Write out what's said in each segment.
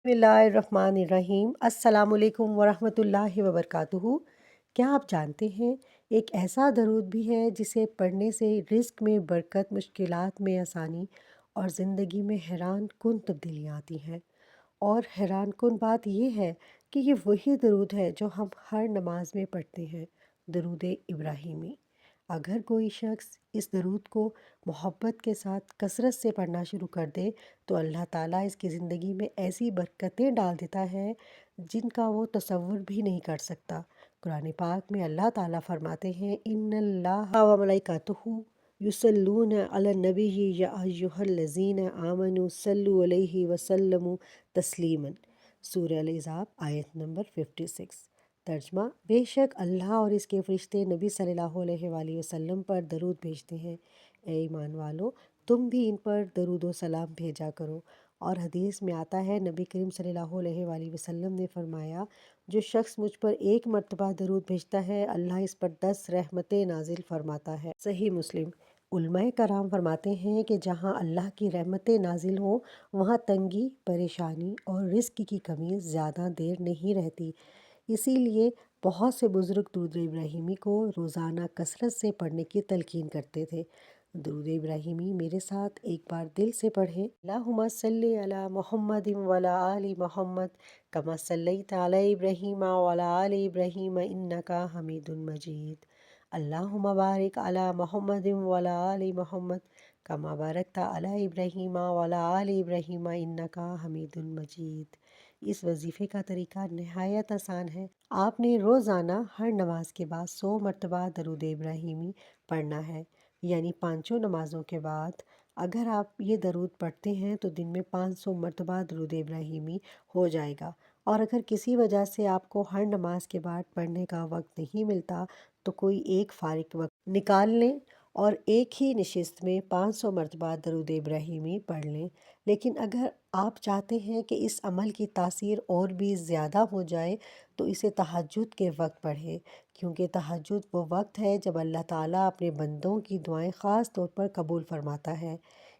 बिस्मिल्लाहिर्रहमानिर्रहीम। अस्सलामुअलैकुम वरहमतुल्लाहि वबरकातुहू। क्या आप जानते हैं एक ऐसा दरूद भी है जिसे पढ़ने से रिज़्क़ में बरकत, मुश्किलात में आसानी और ज़िंदगी में हैरान कुन तब्दीलियाँ आती हैं। और हैरान कुन बात यह है कि ये वही दरूद है जो हम हर नमाज में पढ़ते हैं, दरूद इब्राहीमी। अगर कोई शख्स इस दरूद को मोहब्बत के साथ कसरत से पढ़ना शुरू कर दे तो अल्लाह ताला इसकी ज़िंदगी में ऐसी बरकतें डाल देता है जिनका वो तसव्वुर भी नहीं कर सकता। कुरान पाक में अल्लाह ताला फरमाते हैं, इन्नल्लाहा व मलाइकातुहू युसल्लूना अलन नबी या अय्युहल्लज़ीना आमनू सल्लु अलैहि वसल्लमु तस्लीमन। सूरह अल-अहज़ाब आयत नंबर 56। तर्जमा, बेशक अल्लाह और इसके फरिश्ते नबी सल्लल्लाहु अलैहि वसल्लम पर दरूद भेजते हैं। ए ईमान वालो, तुम भी इन पर दरूद व सलाम भेजा करो। और हदीस में आता है, नबी करीम सल्लल्लाहु अलैहि वसल्लम ने फरमाया, जो शख्स मुझ पर एक मर्तबा दरूद भेजता है अल्लाह इस पर 10 रहमतें नाजिल फरमाता है। सही मुस्लिम। उलमाए कराम फरमाते हैं कि जहाँ अल्लाह की रहमतें नाजिल हों वहाँ तंगी, परेशानी और रिज़्क़ की कमी ज़्यादा देर नहीं रहती। इसीलिए बहुत से बुज़ुर्ग दरूद इब्राहीमी को रोज़ाना कसरत से पढ़ने की तलकीन करते थे। दरूद इब्राहीमी मेरे साथ एक बार दिल से पढ़ें। अल्लाहुम्मा सल्ली अला मुहम्मदिन व अला आलि मुहम्मद कमा सल्लैता अला इब्राहीम व अला आलि इब्राहीम इन्नका हमीदुन मजीद। अल्लाहुम्मा बारिक अला मुहम्मदिन व अला आलि मुहम्मद कमा बारकता अला इब्राहीम व अला आलि इब्राहीम इन्नका हमीदुन मजीद। इस वजीफ़े का तरीका नहायत आसान है। आपने रोज़ाना हर नमाज के बाद 100 मरतबा दरूद इब्राहीमी पढ़ना है, यानी पाँचों नमाज़ों के बाद अगर आप ये दरूद पढ़ते हैं तो दिन में 500 मरतबा दरूद इब्राहीमी हो जाएगा। और अगर किसी वजह से आपको हर नमाज के बाद पढ़ने का वक्त नहीं मिलता तो कोई एक फ़ारिग वक्त निकाल लें और एक ही नशिस्त में 500 मरतबा दरूद इब्राहीमी पढ़ लें। लेकिन अगर आप चाहते हैं कि इस अमल की तासीर और भी ज़्यादा हो जाए तो इसे तहज्जुद के वक्त पढ़ें, क्योंकि तहज्जुद वो वक्त है जब अल्लाह ताला अपने बंदों की दुआएं ख़ास तौर पर कबूल फरमाता है।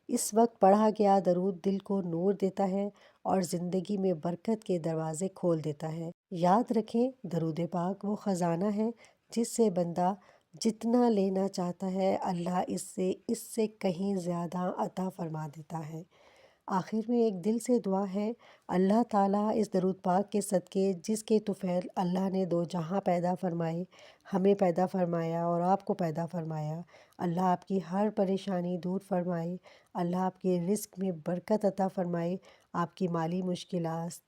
इस वक्त पढ़ा गया दरूद दिल को नूर देता है और ज़िंदगी में बरकत के दरवाज़े खोल देता है। याद रखें, दरूद पाक वो ख़जाना है जिससे बंदा जितना लेना चाहता है अल्लाह इससे कहीं ज़्यादा अता फरमा देता है। आखिर में एक दिल से दुआ है, अल्लाह ताला इस दरूद पाक के सदक़े जिसके तुफ़ैल अल्लाह ने दो जहां पैदा फरमाए, हमें पैदा फरमाया और आपको पैदा फरमाया, अल्लाह आपकी हर परेशानी दूर फरमाए, अल्लाह आपके रिज़्क़ में बरकत अता फरमाए, आपकी माली मुश्किलात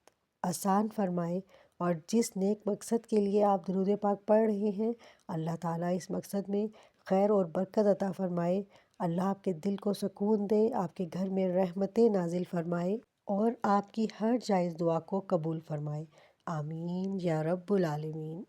आसान फरमाए। और जिस नेक मकसद के लिए आप दरूद पाक पढ़ रहे हैं अल्लाह ताला इस मकसद में खैर और बरकत अता फरमाए। अल्लाह आपके दिल को सुकून दे, आपके घर में रहमतें नाजिल फरमाए और आपकी हर जायज़ दुआ को कबूल फरमाए। आमीन या रब्बुल आलमीन।